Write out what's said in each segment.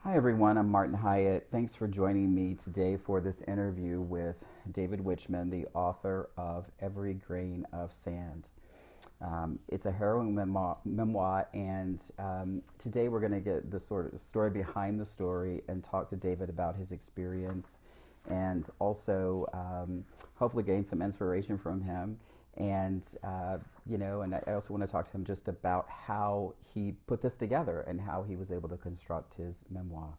Hi, everyone. I'm Martin Hyatt. Thanks for joining me today for this interview with David Wichman, the author of Every Grain of Sand. It's a harrowing memoir, and today we're going to get the sort of story behind the story and talk to David about his experience and also hopefully gain some inspiration from him. And and I also want to talk to him just about how he put this together and how he was able to construct his memoir.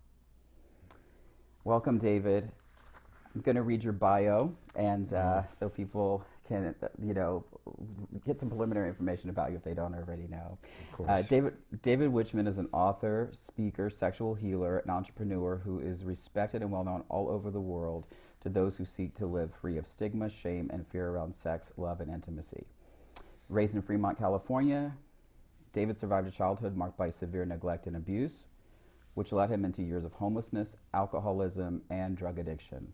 Welcome, David. I'm going to read your bio, and so people can, get some preliminary information about you if they don't already know. Of course. David Wichman is an author, speaker, sexual healer, and entrepreneur who is respected and well known all over the world to those who seek to live free of stigma, shame, and fear around sex, love, and intimacy. Raised in Fremont, California, David survived a childhood marked by severe neglect and abuse, which led him into years of homelessness, alcoholism, and drug addiction.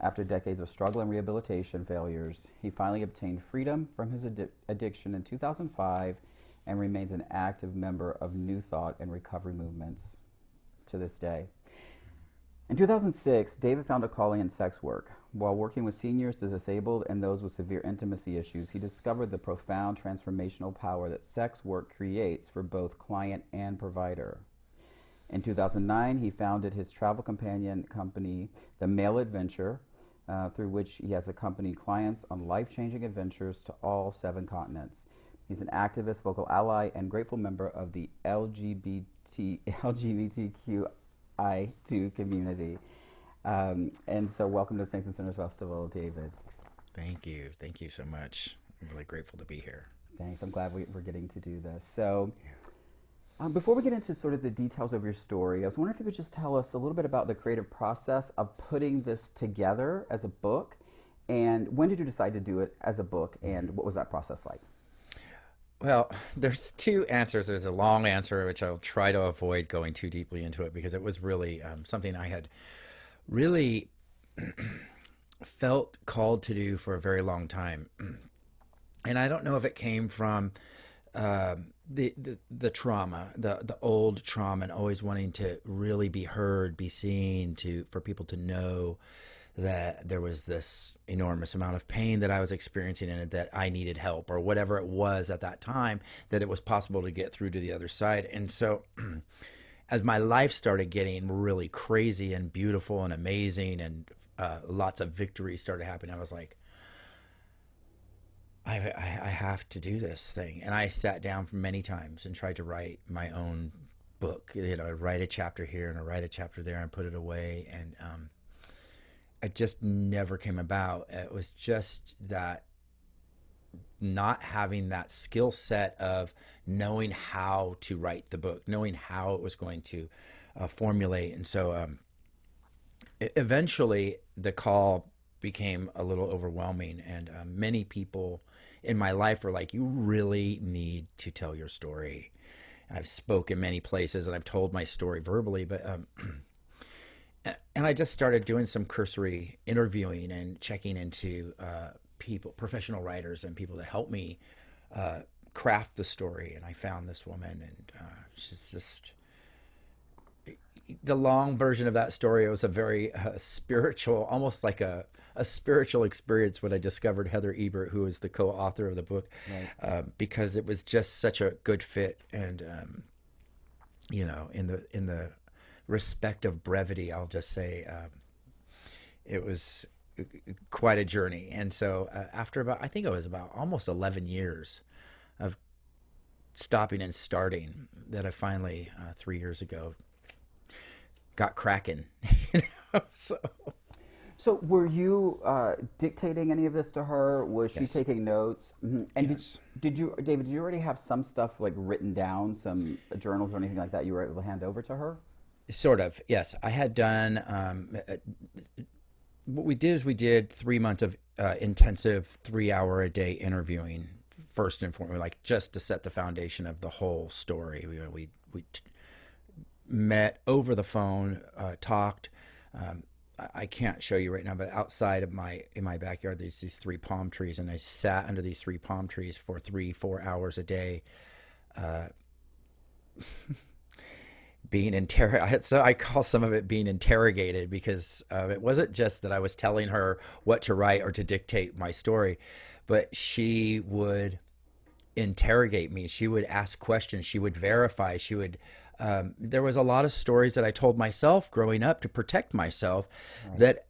After decades of struggle and rehabilitation failures, he finally obtained freedom from his addiction in 2005 and remains an active member of New Thought and recovery movements to this day. In 2006, David found a calling in sex work. While working with seniors, the disabled, and those with severe intimacy issues, he discovered the profound transformational power that sex work creates for both client and provider. In 2009, he founded his travel companion company, The Male Adventure, through which he has accompanied clients on life-changing adventures to all 7 continents. He's an activist, vocal ally, and grateful member of the LGBTQI2 community. And so welcome to Saints and Sinners Festival, David. Thank you. Thank you so much. I'm really grateful to be here. Thanks. I'm glad we're getting to do this. So before we get into sort of the details of your story, I was wondering if you could just tell us a little bit about the creative process of putting this together as a book, and when did you decide to do it as a book, and what was that process like? Well, there's 2 answers. There's a long answer, which I'll try to avoid going too deeply into it because it was really something I had really felt called to do for a very long time. And I don't know if it came from the trauma, the old trauma, and always wanting to really be heard, be seen, for people to know that there was this enormous amount of pain that I was experiencing and that I needed help or whatever it was at that time, that it was possible to get through to the other side. And so as my life started getting really crazy and beautiful and amazing and lots of victories started happening, I was like, I have to do this thing. And I sat down for many times and tried to write my own book. I write a chapter here and I write a chapter there and put it away. And it just never came about. It was just that not having that skill set of knowing how to write the book, knowing how it was going to formulate. And so eventually the call became a little overwhelming, and many people in my life were like, you really need to tell your story. I've spoken many places and I've told my story verbally, but and I just started doing some cursory interviewing and checking into people, professional writers and people to help me craft the story. And I found this woman, and she's just the long version of that story. It was a very spiritual, almost like a spiritual experience when I discovered Heather Ebert, who is the co-author of the book, right. Because it was just such a good fit. And in the respect of brevity, I'll just say it was quite a journey. And so after I think it was about almost 11 years of stopping and starting, that I finally 3 years ago got cracking. So were you dictating any of this to her? Was she Yes. taking notes? And Yes. did you, David, did you already have some stuff like written down, some journals or anything like that you were able to hand over to her? Sort of, yes. I had done, what we did is we did 3 months of intensive 3 hour a day interviewing, first and foremost, like just to set the foundation of the whole story. We met over the phone, talked. I can't show you right now, but outside of in my backyard, there's these 3 palm trees, and I sat under these 3 palm trees for 3-4 hours a day, being interrogated. So I call some of it being interrogated because it wasn't just that I was telling her what to write or to dictate my story, but she would interrogate me. She would ask questions. She would verify. She would. There was a lot of stories that I told myself growing up to protect myself Right. that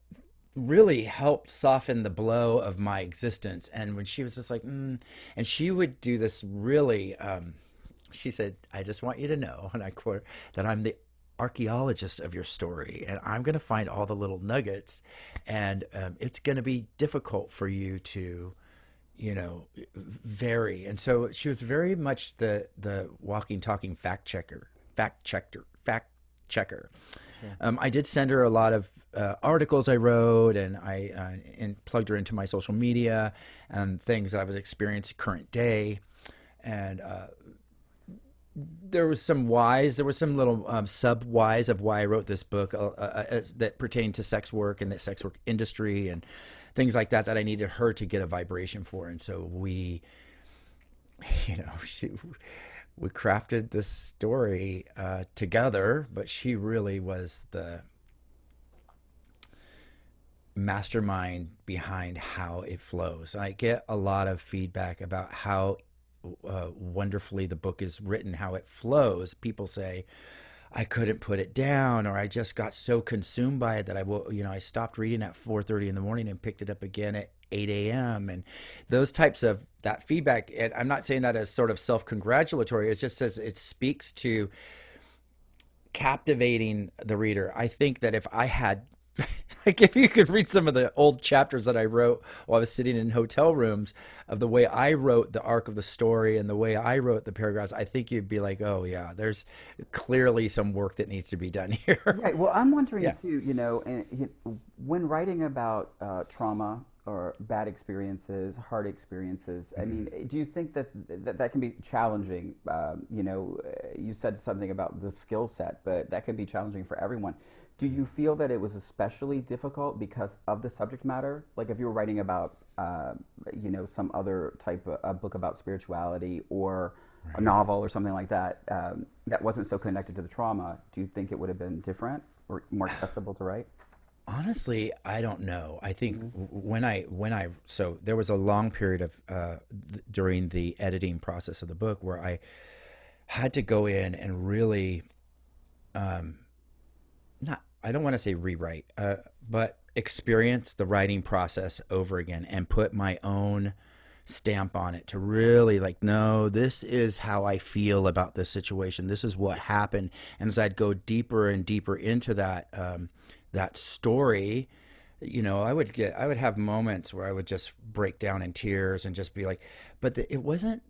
really helped soften the blow of my existence. And when she was just like, and she would do this really, she said, I just want you to know, and I quote, that I'm the archaeologist of your story, and I'm going to find all the little nuggets, and it's going to be difficult for you to, vary. And so she was very much the walking, talking fact checker. Sure. I did send her a lot of articles I wrote, and I plugged her into my social media and things that I was experiencing current day. And there was some whys, there was some little sub whys of why I wrote this book that pertained to sex work and the sex work industry and things like that I needed her to get a vibration for. And so we, we crafted this story together, but she really was the mastermind behind how it flows. I get a lot of feedback about how wonderfully the book is written, how it flows. People say, I couldn't put it down, or I just got so consumed by it that I stopped reading at 4:30 in the morning and picked it up again at 8 a.m. And those types of that feedback. And I'm not saying that as sort of self-congratulatory. It just says it speaks to captivating the reader. I think that if I had, like, if you could read some of the old chapters that I wrote while I was sitting in hotel rooms of the way I wrote the arc of the story and the way I wrote the paragraphs, I think you'd be like, oh yeah, there's clearly some work that needs to be done here. Right. Well, I'm wondering Yeah. too, when writing about trauma or bad experiences, hard experiences, I Mm-hmm. mean, do you think that can be challenging? You said something about the skill set, but that can be challenging for everyone. Do you feel that it was especially difficult because of the subject matter? Like if you were writing about, some other type of a book about spirituality or a Right. novel or something like that, that wasn't so connected to the trauma, do you think it would have been different or more accessible to write? Honestly, I don't know. I think Hmm. so there was a long period of during the editing process of the book where I had to go in and really not, I don't want to say rewrite, but experience the writing process over again and put my own stamp on it to really like, no, this is how I feel about this situation. This is what happened. And as I'd go deeper and deeper into that story, I would have moments where I would just break down in tears and just be like, but it wasn't,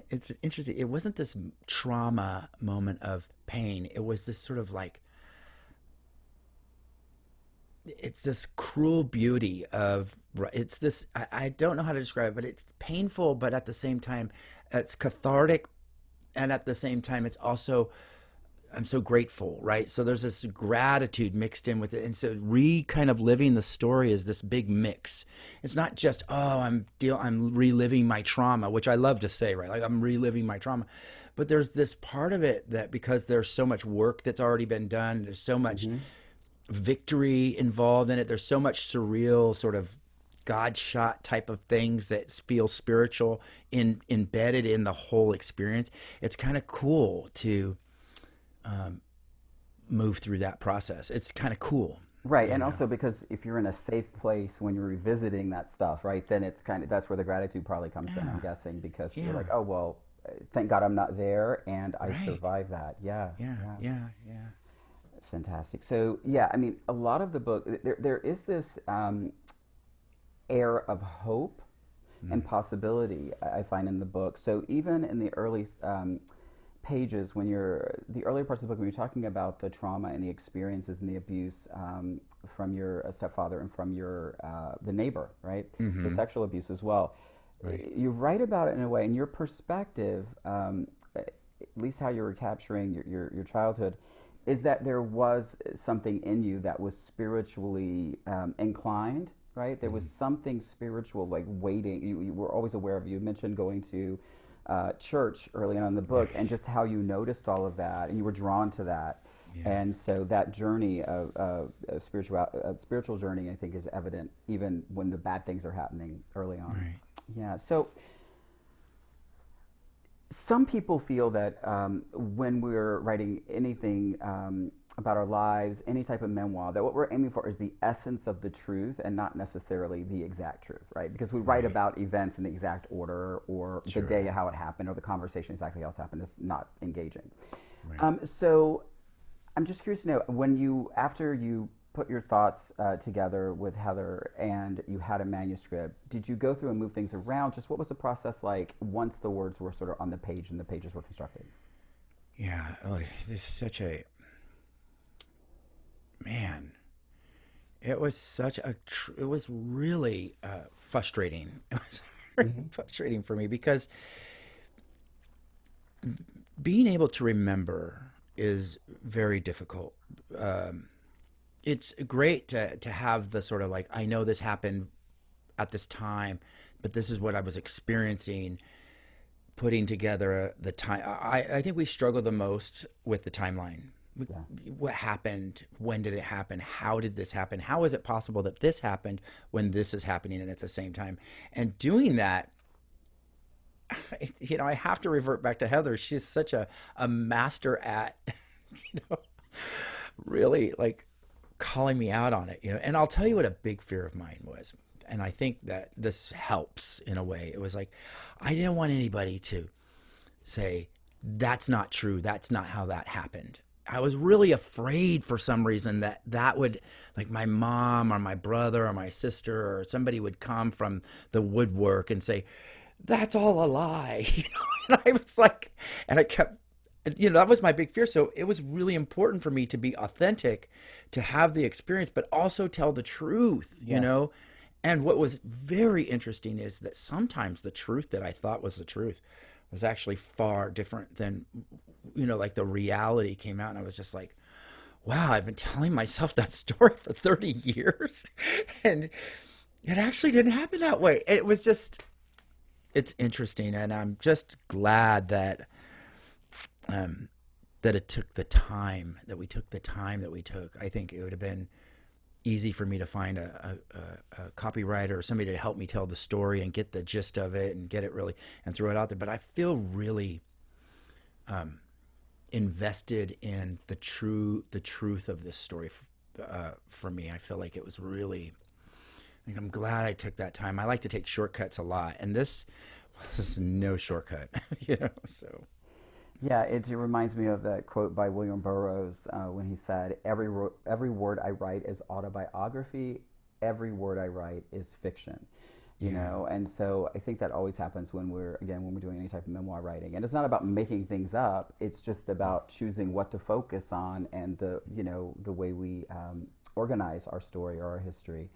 it's interesting. It wasn't this trauma moment of pain. It was this sort of like, it's this cruel beauty of, it's this, I don't know how to describe it, but it's painful, but at the same time it's cathartic, and at the same time it's also, I'm so grateful, right? So there's this gratitude mixed in with it, and so kind of living the story is this big mix. It's not just, oh, I'm reliving my trauma, which I love to say, right? Like I'm reliving my trauma, but there's this part of it that, because there's so much work that's already been done, there's so much Hmm. victory involved in it. There's so much surreal sort of God shot type of things that feel spiritual embedded in the whole experience. It's kind of cool to move through that process. It's kind of cool, Right, you and know. also because if you're in a safe place when you're revisiting that stuff, right, then it's kind of that's where the gratitude probably comes in, I'm Yeah, guessing, because you're yeah, like, oh well, thank God I'm not there and I right. survived that. Yeah, Yeah, yeah, yeah, yeah. fantastic. So yeah, I mean, a lot of the book there is this air of hope and Mm, possibility I find in the book. So even in the early pages, when you're the earlier parts of the book, when you're talking about the trauma and the experiences and the abuse from your stepfather and from your the neighbor, right? The mm-hmm. sexual abuse as well. Right. You write about it in a way, in your perspective, at least how you were capturing your childhood, is that there was something in you that was spiritually inclined, right? There was Mm, something spiritual, like waiting. You were always aware of. You mentioned going to church early on in the book, and right. just how you noticed all of that, and you were drawn to that. Yeah. And so that journey of spiritual journey, I think, is evident even when the bad things are happening early on. Right. Yeah. So some people feel that when we're writing anything about our lives, any type of memoir, that what we're aiming for is the essence of the truth and not necessarily the exact truth, right? Because we write Right. about events in the exact order or the Sure. day how it happened or the conversation exactly how it happened. It's not engaging. Right. So I'm just curious to know when after you put your thoughts together with Heather and you had a manuscript, did you go through and move things around? Just what was the process like once the words were sort of on the page and the pages were constructed? Yeah. Oh, this is such a man. It was such a. It was really frustrating. It was very Mm-hmm. frustrating for me because being able to remember is very difficult. It's great to have the sort of like, I know this happened at this time, but this is what I was experiencing, putting together the time. I think we struggle the most with the timeline. Yeah. What happened? When did it happen? How did this happen? How is it possible that this happened when this is happening and at the same time? And doing that, I have to revert back to Heather. She's such a master at, you know, really like calling me out on it. And I'll tell you what a big fear of mine was. And I think that this helps in a way. It was like, I didn't want anybody to say, that's not true. That's not how that happened. I was really afraid for some reason that would, like my mom or my brother or my sister or somebody would come from the woodwork and say, that's all a lie. And I was like, and I kept, that was my big fear. So it was really important for me to be authentic, to have the experience, but also tell the truth, Yes. And what was very interesting is that sometimes the truth that I thought was the truth was actually far different than, like the reality came out. And I was just like, wow, I've been telling myself that story for 30 years. And it actually didn't happen that way. It was just, it's interesting. And I'm just glad that it took the time that we took I think it would have been easy for me to find a copywriter or somebody to help me tell the story and get the gist of it and get it really and throw it out there. But I feel really invested in the truth of this story. For me, I feel like it was really. Like, I'm glad I took that time. I like to take shortcuts a lot, and this was no shortcut. So Yeah, it reminds me of that quote by William Burroughs when he said, every word I write is autobiography, every word I write is fiction." yeah, And so I think that always happens when we're doing any type of memoir writing. And it's not about making things up, it's just about choosing what to focus on and the way we organize our story or our history.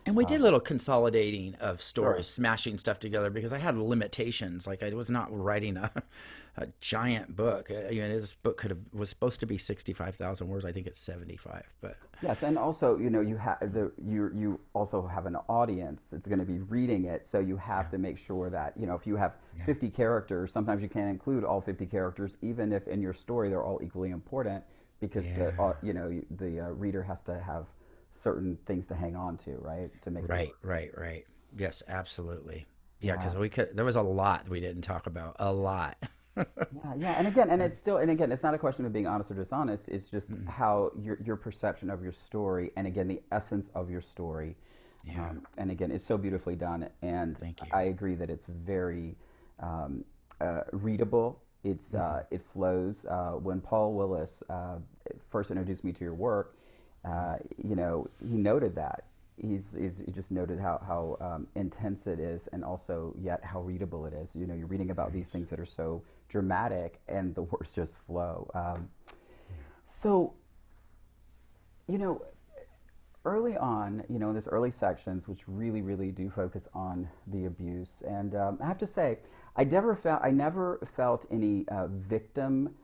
and we did a little consolidating of Sure. stories, smashing stuff together because I had limitations. Like I was not writing a giant book. This book was supposed to be 65,000 words. I think it's 75, but Yes, and also, you also have an audience that's going to be reading it, so you have yeah, to make sure that, if you have yeah, 50 characters, sometimes you can't include all 50 characters, even if in your story they're all equally important, because yeah. the reader has to have certain things to hang on to, right, to make it Right, work. right, right. Yes, absolutely. Yeah, Yeah. because there was a lot we didn't talk about. A lot. Yeah, yeah, and again, it's not a question of being honest or dishonest. It's just how your perception of your story, and again, the essence of your story, Yeah, and again, it's so beautifully done. And thank you. I agree that it's very readable. It flows. When Paul Willis first introduced me to your work, he noted that. He just noted how intense it is, and also yet how readable it is. You're reading about these Nice. things that are so dramatic, and the words just flow. Yeah. So, you know, early on, in those early sections, which really, really do focus on the abuse, and I have to say, I never felt any victim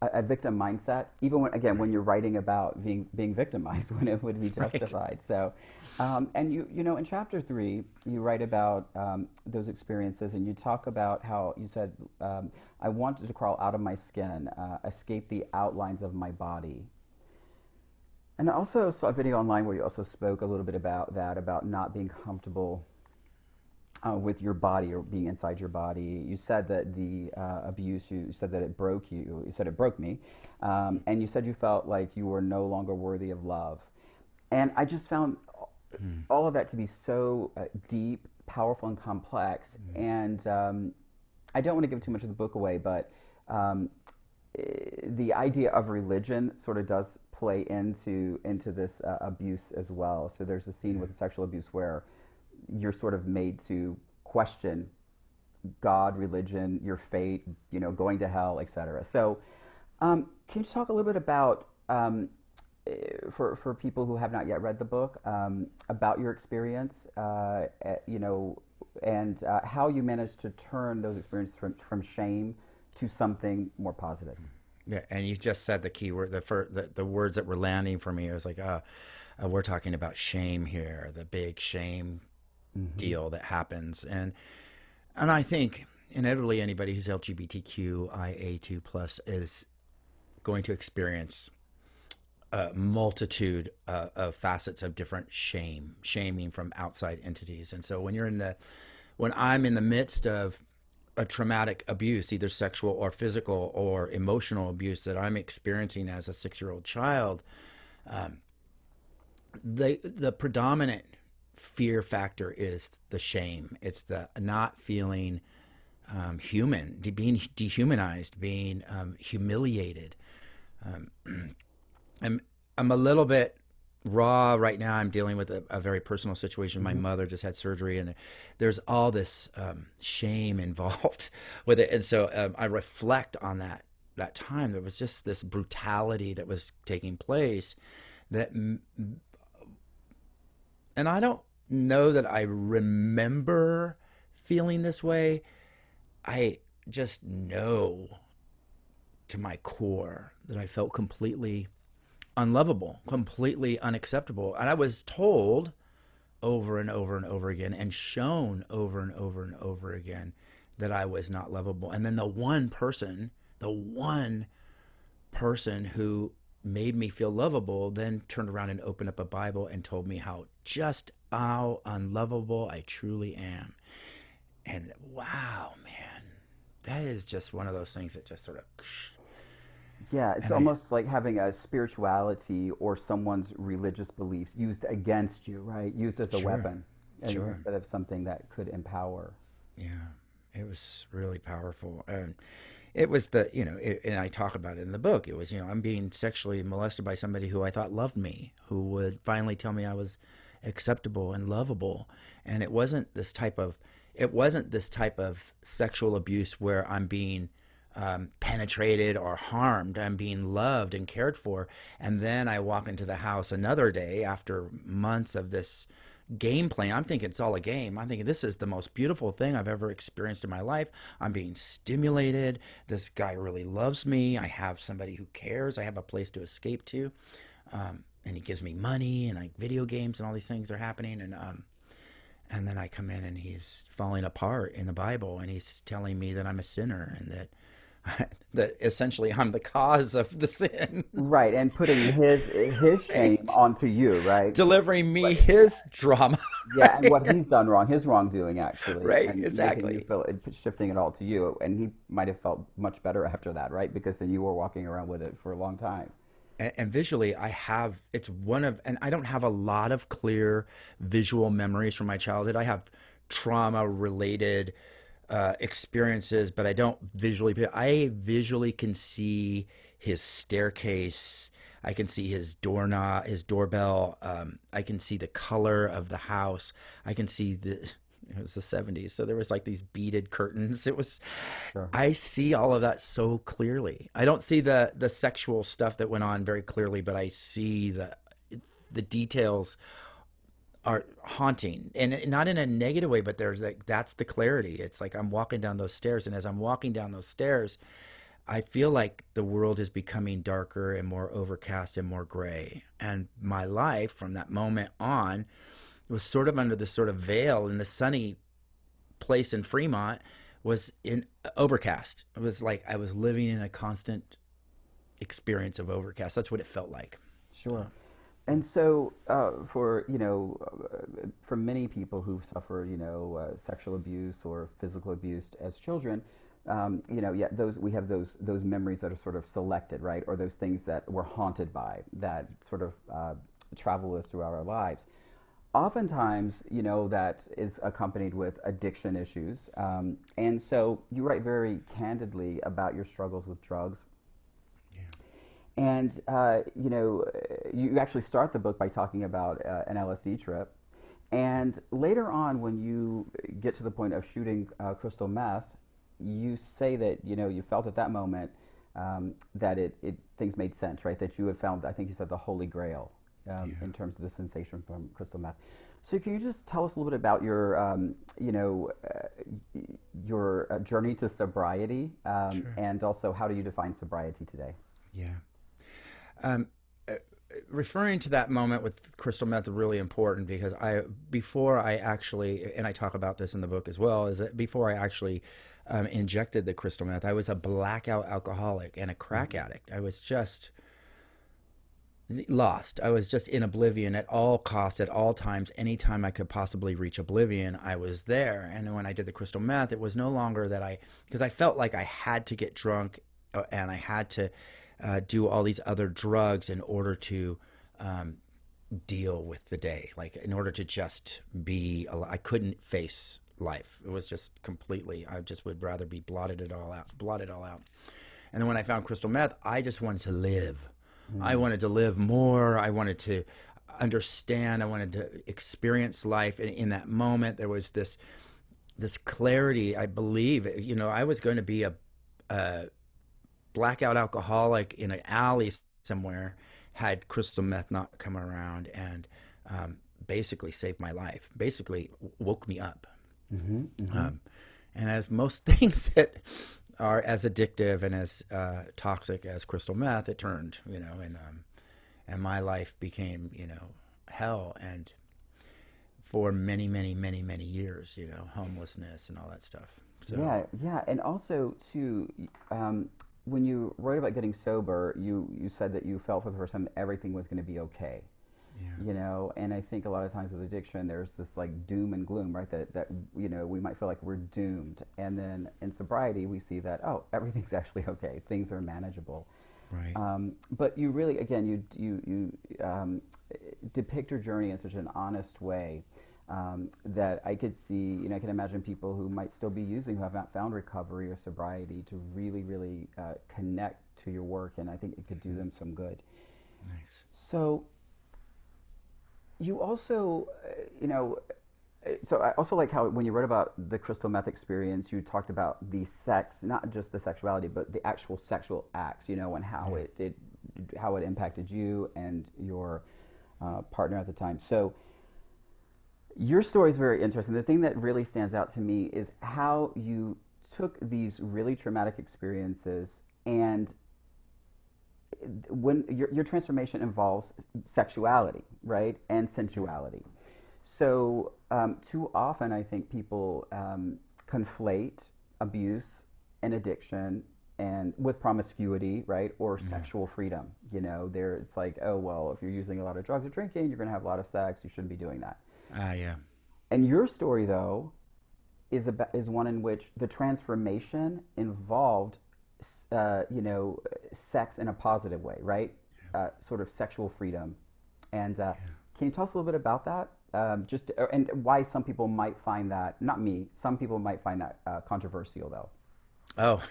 a victim mindset, even when, again, when you're writing about being victimized, when it would be Right. justified. So, and you know, in chapter 3, you write about those experiences, and you talk about how you said, I wanted to crawl out of my skin, escape the outlines of my body. And I also saw a video online where you also spoke a little bit about that, about not being comfortable with your body or being inside your body. You said that the abuse, you said that it broke you. You said it broke me. And you said you felt like you were no longer worthy of love. And I just found Mm. all of that to be so deep, powerful, and complex. And I don't want to give too much of the book away, but um, the idea of religion sort of does play into this abuse as well. So there's a scene with sexual abuse where you're sort of made to question God, religion, your fate, you know, going to hell, etc. So, can you talk a little bit about for people who have not yet read the book about your experience, you know, and how you managed to turn those experiences from shame to something more positive? Yeah, and you just said the key word, the words that were landing for me. I was like, we're talking about shame here, the big shame Mm-hmm. deal that happens, and I think inevitably anybody who's LGBTQIA2 plus is going to experience a multitude of facets of different shaming from outside entities. And so when I'm in the midst of a traumatic abuse, either sexual or physical or emotional abuse that I'm experiencing as a 6-year-old child, the predominant fear factor is the shame. It's the not feeling human, being dehumanized, being humiliated. I'm I'm a little bit raw right now. I'm dealing with a very personal situation. My Mm-hmm. mother just had surgery, and there's all this shame involved with it. And so I reflect on that time. There was just this brutality that was taking place that, and I don't know that I remember feeling this way. I just know to my core that I felt completely unlovable, completely unacceptable. And I was told over and over and over again and shown over and over and over again that I was not lovable. And then the one person who made me feel lovable then turned around and opened up a Bible and told me how unlovable I truly am. And wow, man, that is just one of those things that just sort of, Yeah, it's and I, almost like having a spirituality or someone's religious beliefs used against you, right? Used as a sure, weapon, and sure. instead of something that could empower. Yeah, it was really powerful. And it was and I talk about it in the book. It was, I'm being sexually molested by somebody who I thought loved me, who would finally tell me I was acceptable and lovable. And it wasn't this type of sexual abuse where I'm being penetrated or harmed. I'm being loved and cared for. And then I walk into the house another day after months of this game playing. I'm thinking it's all a game. I'm thinking this is the most beautiful thing I've ever experienced in my life. I'm being stimulated. This guy really loves me. I have somebody who cares. I have a place to escape to. And he gives me money and like video games and all these things are happening. And then I come in and he's falling apart in the Bible and he's telling me that I'm a sinner and that essentially I'm the cause of the sin. Right, and putting his shame Right. onto you, right? Delivering me But his drama. yeah, and what Right. he's done wrong, his wrongdoing actually, Right. and making you Exactly. feel shifting it all to you, and he might have felt much better after that, right? Because then you were walking around with it for a long time. And visually and I don't have a lot of clear visual memories from my childhood. I have trauma related experiences, but I visually can see his staircase. I can see his doorknob, his doorbell. I can see the color of the house. I can see it was the 70s, so there was like these beaded curtains. Sure. I see all of that so clearly. I don't see the sexual stuff that went on very clearly, but I see the details are haunting, and not in a negative way, but there's like that's the clarity. It's like I'm walking down those stairs, and as I'm walking down those stairs, I feel like the world is becoming darker and more overcast and more gray. And my life from that moment on was sort of under this sort of veil, and the sunny place in Fremont was in overcast. It was like I was living in a constant experience of overcast. That's what it felt like. Sure. And so, for for many people who suffer, sexual abuse or physical abuse as children, yeah, those we have those memories that are sort of selected, right, or those things that we're haunted by that sort of travel with us throughout our lives. Oftentimes, that is accompanied with addiction issues, and so you write very candidly about your struggles with drugs. Yeah. And you actually start the book by talking about an LSD trip, and later on, when you get to the point of shooting crystal meth, you say that you felt at that moment that it things made sense, right? That you had found, I think you said, the Holy Grail Yeah. in terms of the sensation from crystal meth. So can you just tell us a little bit about your journey to sobriety, Sure. and also how do you define sobriety today? Yeah. Um, Referring to that moment with crystal meth is really important because before I actually, and I talk about this in the book as well, is that before I actually injected the crystal meth, I was a blackout alcoholic and a crack addict. I was just lost. I was just in oblivion at all costs, at all times. Anytime I could possibly reach oblivion, I was there. And when I did the crystal meth, it was no longer that because I felt like I had to get drunk and I had to do all these other drugs in order to deal with the day. Like in order to just be, I couldn't face life. It was just completely, I just would rather be blotted it all out, blot it all out. And then when I found crystal meth, I just wanted to live. I wanted to live more. I wanted to understand. I wanted to experience life. And in that moment, there was this clarity. I believe, I was going to be a blackout alcoholic in an alley somewhere had crystal meth not come around and basically saved my life. Basically woke me up. Mm-hmm, mm-hmm. And as most things that are as addictive and as toxic as crystal meth, it turned, and my life became, hell. And for many, many, many, many years, homelessness and all that stuff. So, Yeah, yeah, and also too, when you wrote about getting sober, you said that you felt for the first time that everything was going to be okay. yeah, And I think a lot of times with addiction there's this like doom and gloom, right, that we might feel like we're doomed, and then in sobriety we see that, oh, everything's actually okay, things are manageable. right. But you really, again, you depict your journey in such an honest way, that I could see, I can imagine people who might still be using, who have not found recovery or sobriety, to really, really connect to your work, and I think it could do them some good. Nice. So you also, so I also like how when you wrote about the crystal meth experience, you talked about the sex, not just the sexuality, but the actual sexual acts, and how Yeah. how it impacted you and your partner at the time. So your story is very interesting. The thing that really stands out to me is how you took these really traumatic experiences, and when your transformation involves sexuality, right, and sensuality. So too often, I think people conflate abuse and addiction and with promiscuity, right, or sexual freedom. It's like, oh well, if you're using a lot of drugs or drinking, you're going to have a lot of sex. You shouldn't be doing that. Yeah. And your story, though, is one in which the transformation involved, sex in a positive way, right? Sort of sexual freedom. And can you tell us a little bit about that? And why some people might find that, not me, some people might find that controversial, though. Oh,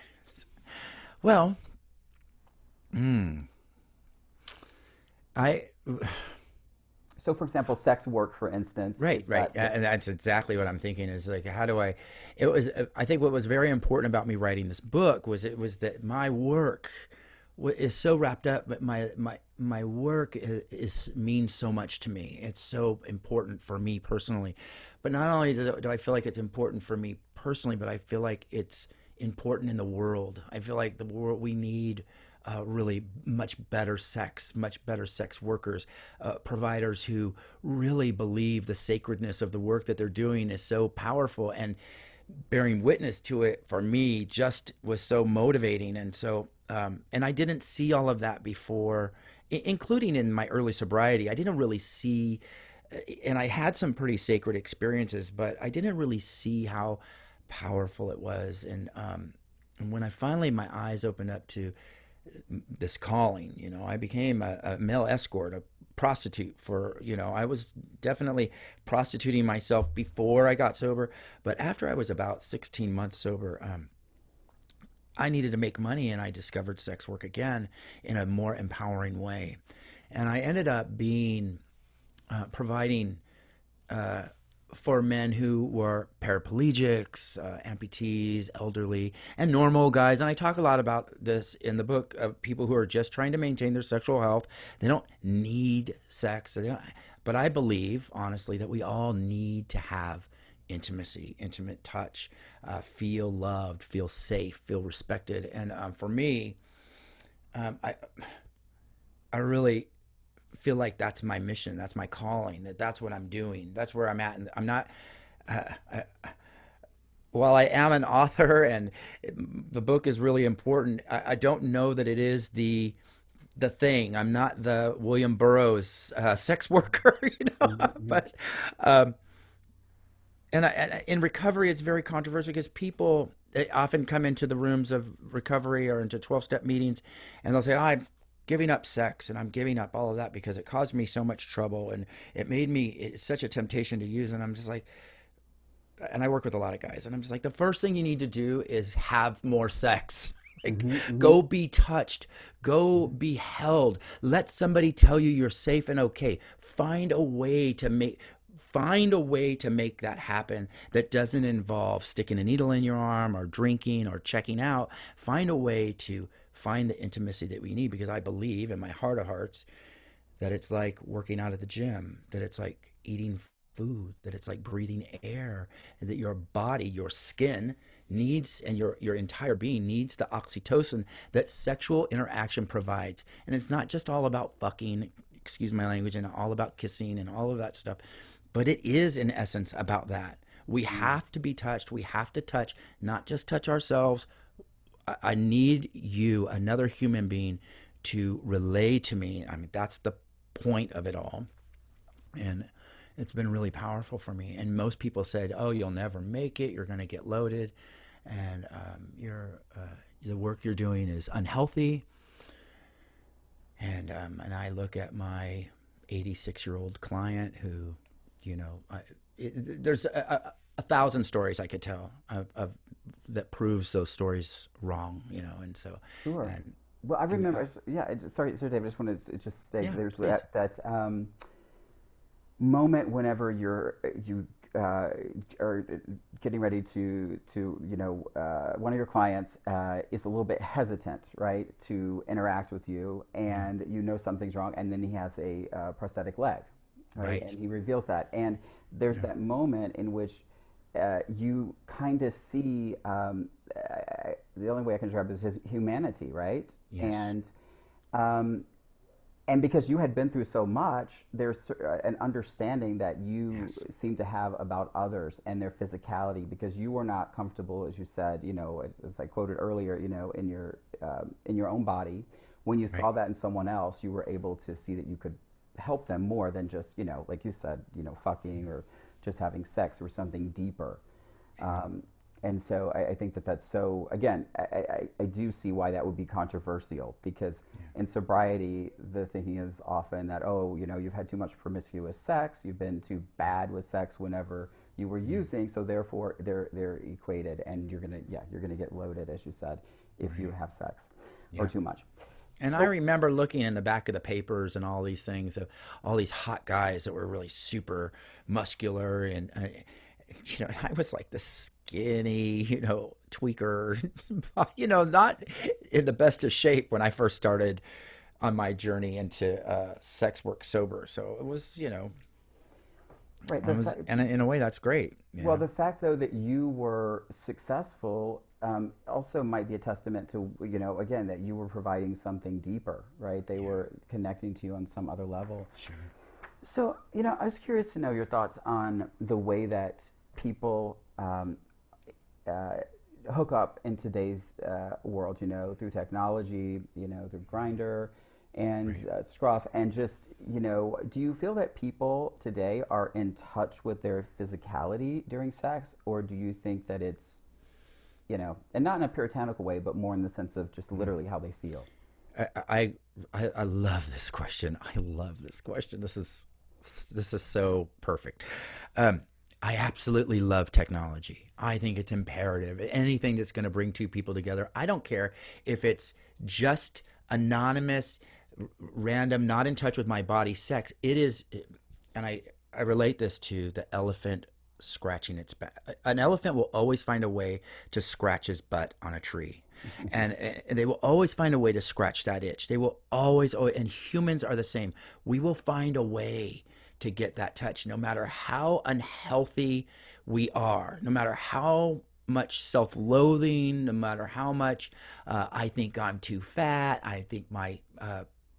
well, I So, for example, sex work, for instance, right, is right, and that's exactly what I'm thinking. Is like, how do I? It was. I think what was very important about me writing this book was that my work is so wrapped up, but my work is means so much to me. It's so important for me personally, but not only do I feel like it's important for me personally, but I feel like important in the world. I feel like the world, we need really much better sex workers, providers who really believe the sacredness of the work that they're doing is so powerful. And bearing witness to it for me just was so motivating. And so, and I didn't see all of that before, including in my early sobriety. I didn't really see, and I had some pretty sacred experiences, but I didn't really see how powerful it was. And when I finally, my eyes opened up to this calling, I became a male escort, a prostitute for, I was definitely prostituting myself before I got sober. But after I was about 16 months sober, I needed to make money, and I discovered sex work again in a more empowering way. And I ended up being providing for men who were paraplegics, amputees, elderly, and normal guys. And I talk a lot about this in the book, of people who are just trying to maintain their sexual health. They don't need sex. But I believe, honestly, that we all need to have intimacy, intimate touch, feel loved, feel safe, feel respected. And for me, I really feel like that's my mission, that's my calling, that's what I'm doing, that's where I'm at. And I'm not, while I am an author and the book is really important, I don't know that it is the thing. I'm not the William Burroughs sex worker, Mm-hmm. but in recovery, it's very controversial because people, they often come into the rooms of recovery or into 12-step meetings, and they'll say, I'm giving up sex and I'm giving up all of that because it caused me so much trouble and it's such a temptation to use. And I'm just like, and I work with a lot of guys, and I'm just like, the first thing you need to do is have more sex. Like, Mm-hmm. go be touched, go be held. Let somebody tell you you're safe and okay. Find a way to make that happen that doesn't involve sticking a needle in your arm or drinking or checking out. Find a way to find the intimacy that we need, because I believe in my heart of hearts that it's like working out at the gym, that it's like eating food, that it's like breathing air, and that your body, your skin needs, and your entire being needs the oxytocin that sexual interaction provides. And it's not just all about fucking, excuse my language, and all about kissing and all of that stuff, but it is in essence about that. We have to be touched. We have to touch, not just touch ourselves. I need you, another human being, to relay to me. I mean, that's the point of it all. And it's been really powerful for me. And most people said, "Oh, you'll never make it. You're going to get loaded, and the work you're doing is unhealthy." And I look at my 86-year-old client who, there's a thousand stories I could tell of that proves those stories wrong, and so, Sure. and Well, I and remember. Yeah. Sorry, David. I just wanted to just say yeah, there's please. that moment whenever you are getting ready to one of your clients is a little bit hesitant, right, to interact with you, Yeah, and something's wrong, and then he has a prosthetic leg, right, right. and he reveals that, and there's Yeah, that moment in which you kind of see the only way I can describe it is his humanity, right, yes, um, and because you had been through so much, there's an understanding that you yes, seem to have about others and their physicality, because you were not comfortable, as you said, as I quoted earlier, in your own body. When you right. saw that in someone else, you were able to see that you could help them more than just, like you said, fucking or just having sex, or something deeper. Yeah, Um, and so I think that that's so, again, I do see why that would be controversial, because yeah, in sobriety, the thinking is often that, oh, you've had too much promiscuous sex, you've been too bad with sex whenever you were yeah, using, so therefore they're equated, and you're gonna get loaded, as you said, if you right. have sex or Yeah. too much. And I So, remember looking in the back of the papers and all these things of all these hot guys that were really super muscular, and I was like the skinny, tweaker, not in the best of shape when I first started on my journey into sex work sober. So it was, Right. And in a way, that's great. Well, Yeah. the fact though that you were successful also might be a testament to, again, that you were providing something deeper, right? They Yeah. were connecting to you on some other level. Sure. So, I was curious to know your thoughts on the way that people uh, hook up in today's world, through technology, through Grinder and Right. Scruff, and just, do you feel that people today are in touch with their physicality during sex, or do you think that it's, and not in a puritanical way, but more in the sense of just literally how they feel? I, I I love this question. I love this question. This is so perfect. Um, I absolutely love technology. I think it's imperative. Anything that's going to bring two people together. I don't care if it's just anonymous, random, not in touch with my body sex. It is, and I relate this to the elephant scratching its back. An elephant will always find a way to scratch his butt on a tree. And they will always find a way to scratch that itch. They will always, and humans are the same. We will find a way to get that touch, no matter how unhealthy we are, no matter how much self loathing, no matter how much I think I'm too fat, I think my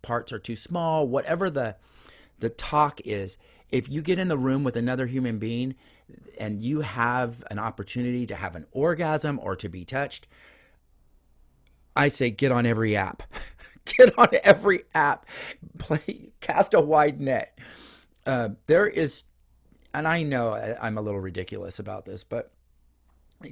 parts are too small, whatever the talk is. If you get in the room with another human being and you have an opportunity to have an orgasm or to be touched, I say get on every app. Get on every app. Play, cast a wide net. There is, and I know I'm a little ridiculous about this, but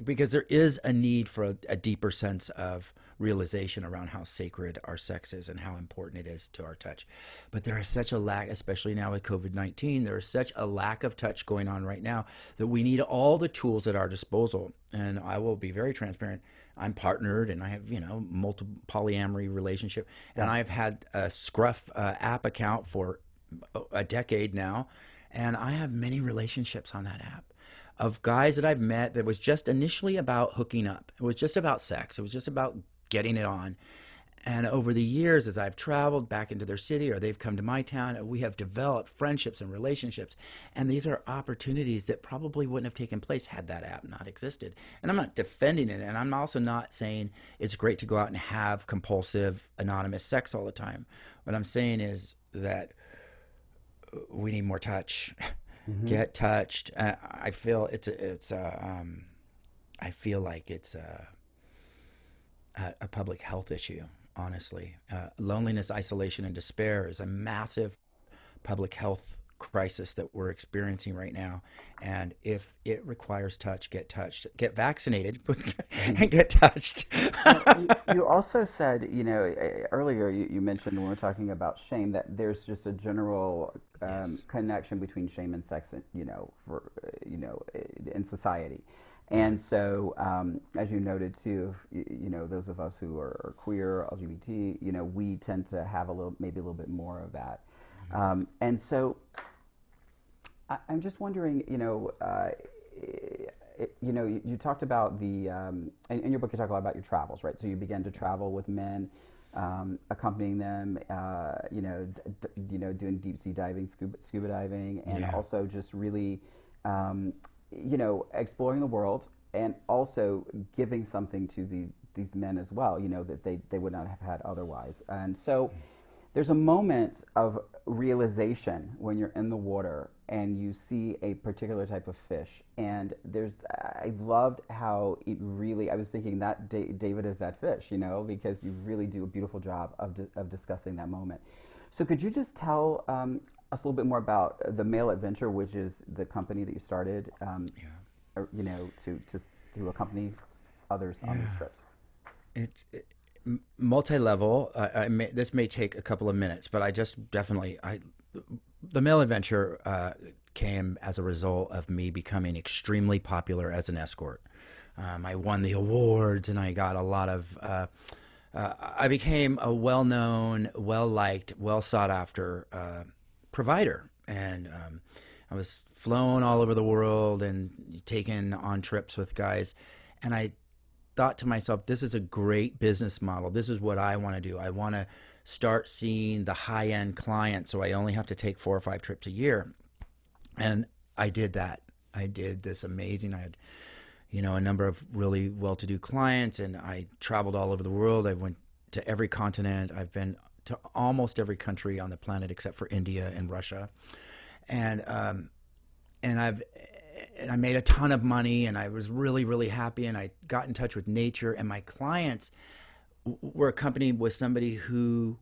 because there is a need for a deeper sense of realization around how sacred our sex is and how important it is to our touch. But there is such a lack, especially now with COVID-19, there is such a lack of touch going on right now that we need all the tools at our disposal. And I will be very transparent. I'm partnered and I have, multiple polyamory relationship. And Yeah. I've had a Scruff app account for a decade now. And I have many relationships on that app of guys that I've met that was just initially about hooking up. It was just about sex. It was just about getting it on. And over the years, as I've traveled back into their city or they've come to my town, we have developed friendships and relationships. And these are opportunities that probably wouldn't have taken place had that app not existed. And I'm not defending it. And I'm also not saying it's great to go out and have compulsive, anonymous sex all the time. What I'm saying is that we need more touch. Mm-hmm. Get touched. I feel I feel like it's a public health issue. Honestly, loneliness, isolation, and despair is a massive public health crisis that we're experiencing right now. And if it requires touch, get touched. Get vaccinated, and get touched. You also said, earlier you mentioned when we were talking about shame that there's just a general Yes. connection between shame and sex, in society. Yeah. And so, as you noted too, those of us who are queer, LGBT, we tend to have maybe a little bit more of that. And so, I'm just wondering, you talked about in your book you talk a lot about your travels, right? So you began to travel with men, accompanying them, doing deep sea diving, scuba diving, and Yeah. also just really, exploring the world and also giving something to these men as well, that they would not have had otherwise. And so there's a moment of realization when you're in the water and you see a particular type of fish. And I loved how it really, I was thinking that David is that fish, because you really do a beautiful job of discussing that moment. So could you just tell us a little bit more about the Male Adventure, which is the company that you started, Yeah. to accompany others on these Yeah. trips? It's multi-level. This may take a couple of minutes, but I just definitely the Male Adventure came as a result of me becoming extremely popular as an escort. I won the awards, and I got a lot of. I became a well-known, well-liked, well-sought-after provider, and I was flown all over the world and taken on trips with guys, and I thought to myself, this is a great business model. This is what I want to do. I want to start seeing the high end clients, so I only have to take 4 or 5 trips a year. And I did that. I did this amazing. I had, a number of really well-to-do clients, and I traveled all over the world. I went to every continent. I've been to almost every country on the planet except for India and Russia, and and I've and I made a ton of money, and I was really, really happy, and I got in touch with nature, and my clients were accompanied with somebody who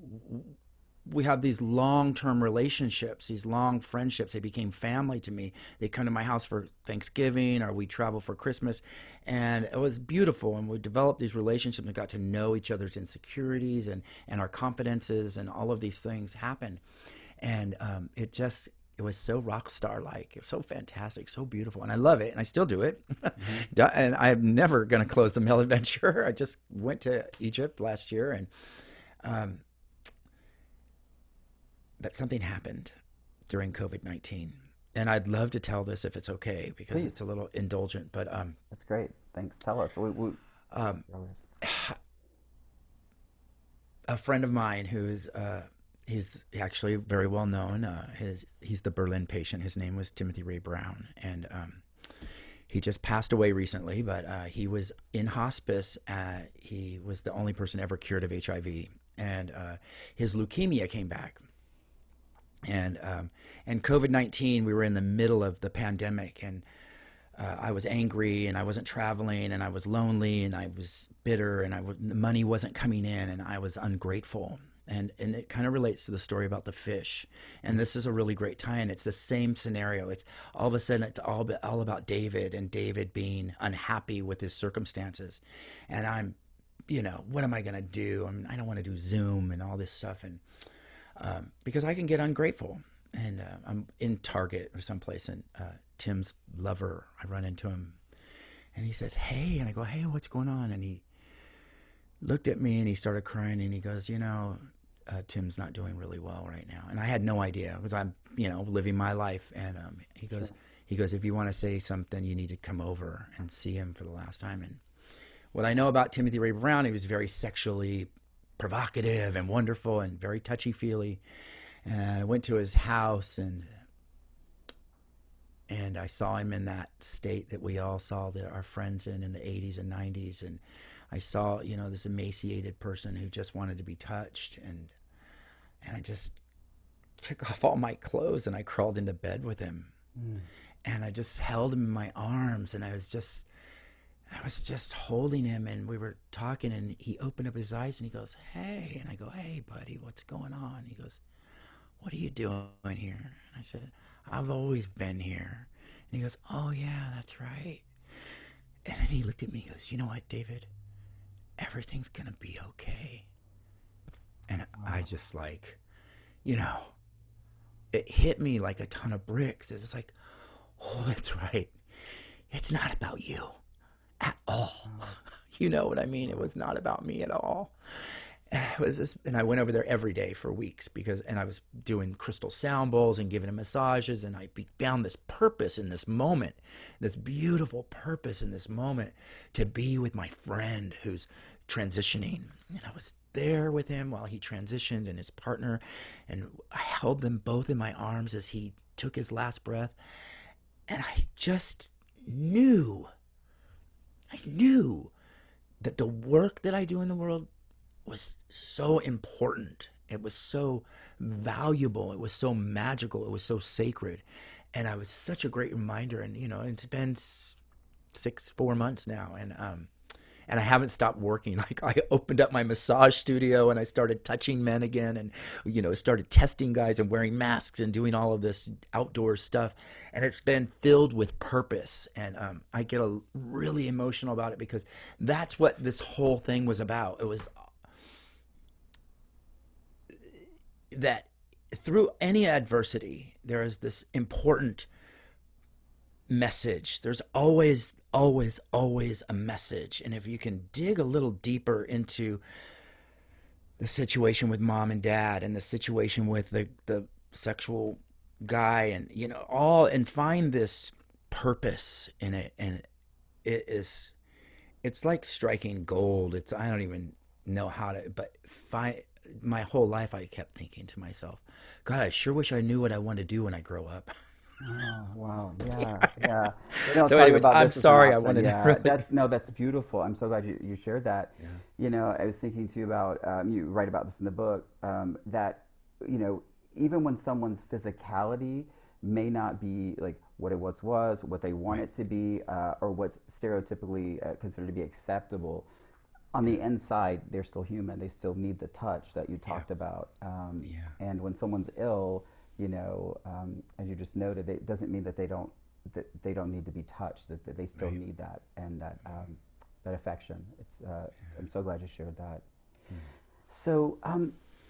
we have these long-term relationships, these long friendships. They became family to me. They come to my house for Thanksgiving, or we travel for Christmas, and it was beautiful. And we developed these relationships and got to know each other's insecurities and our confidences, and all of these things happened. And it was so rock star like. It was so fantastic, so beautiful, and I love it, and I still do it. Mm-hmm. And I'm never going to close the Mail Adventure. I just went to Egypt last year, and but something happened during COVID-19. And I'd love to tell this if it's okay, because Please. It's a little indulgent, but That's great. Thanks. Tell us. A friend of mine who's he's actually very well known. He's the Berlin patient. His name was Timothy Ray Brown, and he just passed away recently. But he was in hospice. He was the only person ever cured of HIV, and his leukemia came back. And COVID-19, we were in the middle of the pandemic, and I was angry, and I wasn't traveling, and I was lonely, and I was bitter, and the money wasn't coming in, and I was ungrateful. And it kind of relates to the story about the fish. And this is a really great tie-in. It's the same scenario. It's all of a sudden, it's all about David, and David being unhappy with his circumstances. And I'm, what am I going to do? I don't want to do Zoom and all this stuff. And because I can get ungrateful. And I'm in Target or someplace, and Tim's lover, I run into him, and he says, "Hey," and I go, "Hey, what's going on?" And he looked at me, and he started crying, and he goes, Tim's not doing really well right now. And I had no idea, because I'm, living my life. And he goes, "If you want to say something, you need to come over and see him for the last time." And what I know about Timothy Ray Brown, he was very sexually provocative and wonderful and very touchy-feely. And I went to his house, and I saw him in that state that we all saw our friends in the 80s and 90s. And I saw, this emaciated person who just wanted to be touched. And I just took off all my clothes, and I crawled into bed with him. And I just held him in my arms, and I was just holding him, and we were talking, and he opened up his eyes, and he goes, "Hey." And I go, "Hey, buddy, what's going on?" He goes, "What are you doing here?" And I said, "I've always been here." And he goes, "Oh, yeah, that's right." And then he looked at me, he goes, "You know what, David? Everything's going to be okay." And I just it hit me like a ton of bricks. It was like, oh, that's right. It's not about you at all. You know what I mean? It was not about me at all. It was this, and I went over there every day for weeks, and I was doing crystal sound bowls and giving him massages, and I found this purpose in this moment, this beautiful purpose in this moment, to be with my friend who's transitioning. And I was there with him while he transitioned, and his partner, and I held them both in my arms as he took his last breath. And I just knew that the work that I do in the world was so important. It was so valuable. It was so magical. It was so sacred. And I was such a great reminder. And, it's been 4 months now. And I haven't stopped working. Like, I opened up my massage studio, and I started touching men again, and, started testing guys and wearing masks and doing all of this outdoor stuff. And it's been filled with purpose. And I get really emotional about it, because that's what this whole thing was about. It was that through any adversity, there is this important message. There's always a message. And if you can dig a little deeper into the situation with mom and dad, and the situation with the sexual guy, and and find this purpose in it, and it's like striking gold. I don't even know how to, but my whole life I kept thinking to myself, God, I sure wish I knew what I want to do when I grow up. Oh, wow. Yeah, yeah. They don't So, tell you anyways, about I'm this as an sorry. I option. wanted to Yeah, really. that's beautiful. I'm so glad you shared that. Yeah. You know, I was thinking too about you write about this in the book that you know even when someone's physicality may not be like what it once was, what they want Right. it to be, or what's stereotypically considered to be acceptable, on Yeah. the inside, they're still human. They still need the touch that you Yeah. talked about. Yeah. And when someone's ill, you know, as you just noted, it doesn't mean that they don't need to be touched. That they still Right. need that and that affection. I'm so glad you shared that. Mm. So,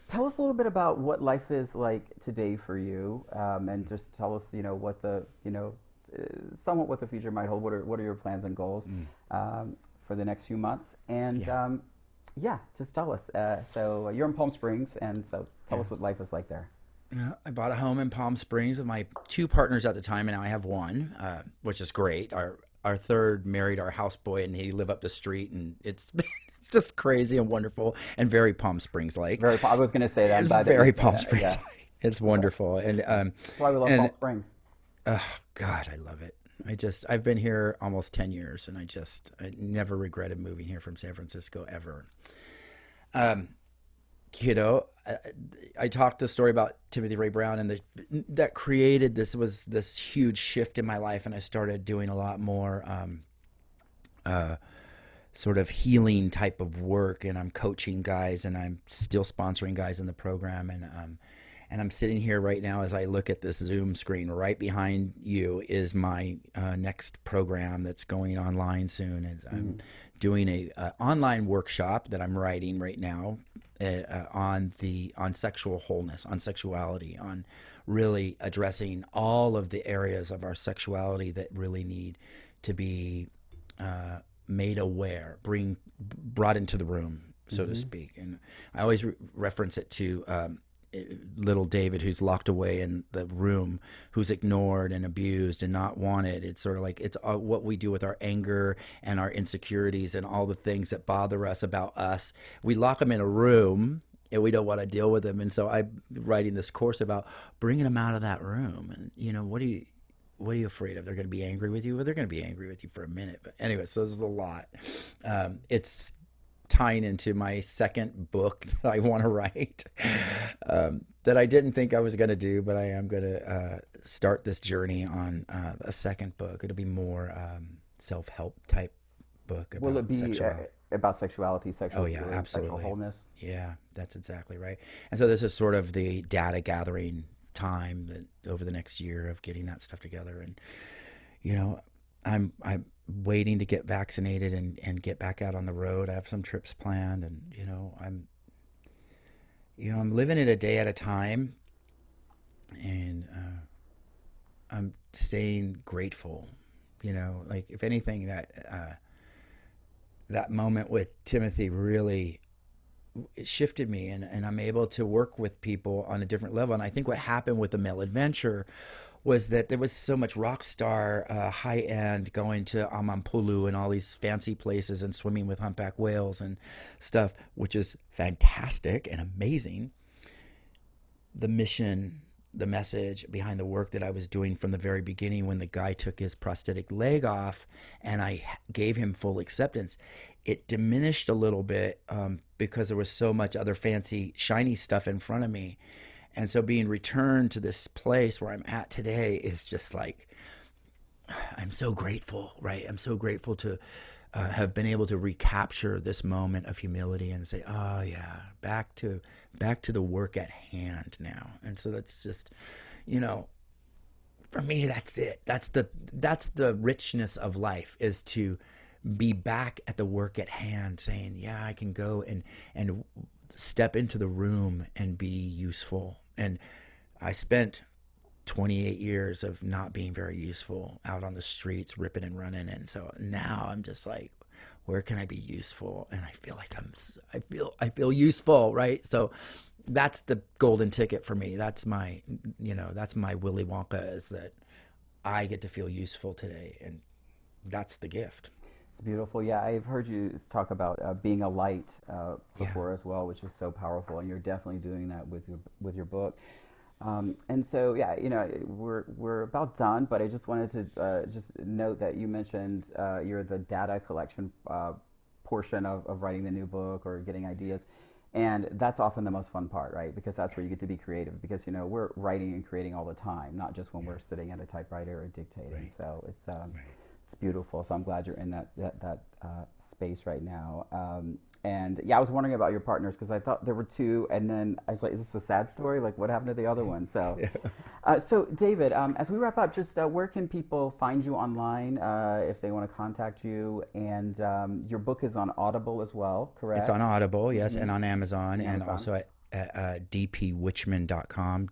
tell us a little bit about what life is like today for you, and just tell us, you know, somewhat what the future might hold. What are your plans and goals Mm. for the next few months? And Yeah. yeah, just tell us. So you're in Palm Springs, and so tell Yeah. us what life is like there. I bought a home in Palm Springs with my two partners at the time, and now I have one, which is great. Our third married our houseboy, and he live up the street, and it's just crazy and wonderful and very Palm Springs like. I was going to say that. I'm It's glad that you very said Palm that. Springs Yeah, like. It's that's wonderful, that's why we love Palm and Springs. oh God, I love it. I've been here almost 10 years, and I never regretted moving here from San Francisco ever. Um, you know, I talked the story about Timothy Ray Brown, and that created this huge shift in my life, and I started doing a lot more uh, sort of healing type of work, and I'm coaching guys, and I'm still sponsoring guys in the program, and I'm sitting here right now as I look at this Zoom screen. Right behind you is my next program that's going online soon. And I'm doing a online workshop that I'm writing right now on sexual wholeness, on sexuality, on really addressing all of the areas of our sexuality that really need to be made aware, brought into the room, so to Mm-hmm. speak. And I always reference it to little David, who's locked away in the room, who's ignored and abused and not wanted. It's sort of like it's what we do with our anger and our insecurities and all the things that bother us about us. We lock them in a room and we don't want to deal with them. And so I'm writing this course about bringing them out of that room. And you know, what are you afraid of? They're going to be angry with you? Well, they're going to be angry with you for a minute. But anyway, so this is a lot. It's tying into my second book that I want to write, that I didn't think I was going to do, but I am going to start this journey on a second book. It'll be more self-help type book Will it about be sexuality. about sexuality, Oh sexual yeah, healing, sexual absolutely. wholeness? Yeah, that's exactly right. And so this is sort of the data gathering time that over the next year of getting that stuff together. And you know, I'm waiting to get vaccinated and get back out on the road. I have some trips planned, and I'm living it a day at a time, and I'm staying grateful. Like if anything, that moment with Timothy really it shifted me, and I'm able to work with people on a different level. And I think what happened with the male adventure was that there was so much rock star, high end, going to Amampulu and all these fancy places and swimming with humpback whales and stuff, which is fantastic and amazing. The mission, the message behind the work that I was doing from the very beginning, when the guy took his prosthetic leg off and I gave him full acceptance, it diminished a little bit, because there was so much other fancy, shiny stuff in front of me. And so being returned to this place where I'm at today is just like, I'm so grateful, right? I'm so grateful to have been able to recapture this moment of humility and say, oh yeah, back to the work at hand now. And so that's just, you know, for me, that's it. That's the richness of life, is to be back at the work at hand, saying, yeah, I can go and step into the room and be useful. And I spent 28 years of not being very useful out on the streets, ripping and running. And so now I'm just like, where can I be useful? And I feel like I feel useful, right? So that's the golden ticket for me. That's my Willy Wonka, is that I get to feel useful today. And that's the gift. It's beautiful. Yeah, I've heard you talk about being a light Yeah. before as well, which is so powerful, and you're definitely doing that with your book. And so, yeah, we're about done, but I just wanted to just note that you mentioned you're the data collection portion of writing the new book or getting ideas. And that's often the most fun part, right? Because that's where you get to be creative. Because we're writing and creating all the time, not just when Yeah. we're sitting at a typewriter or dictating. Right. So Right. it's beautiful. So I'm glad you're in that space right now. And yeah, I was wondering about your partners because I thought there were two, and then I was like, "Is this a sad story? Like, what happened to the other one?" So, Yeah. so David, as we wrap up, just where can people find you online if they want to contact you? And your book is on Audible as well, It's on correct? Audible, yes, Mm-hmm. and on Amazon, and Amazon. also at dpwichman.com,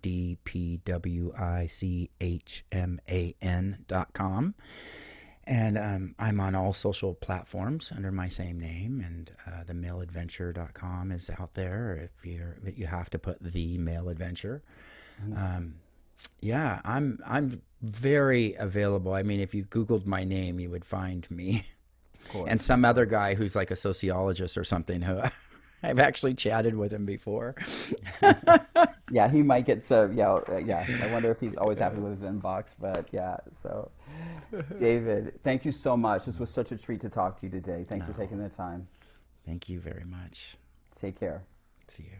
dpwichman.com. And I'm on all social platforms under my same name, and themailadventure.com is out there. If you have to put the mail adventure. Mm-hmm. Um, yeah, I'm very available. I mean, if you Googled my name, you would find me. Of And course, of some other course. guy who's like a sociologist or something who I've actually chatted with him before. Yeah, he might get so yeah, yeah. I wonder if he's always happy with his inbox, but yeah. So, David, thank you so much. This was such a treat to talk to you today. Thanks for No, taking the time. thank you very much. Take care. See you.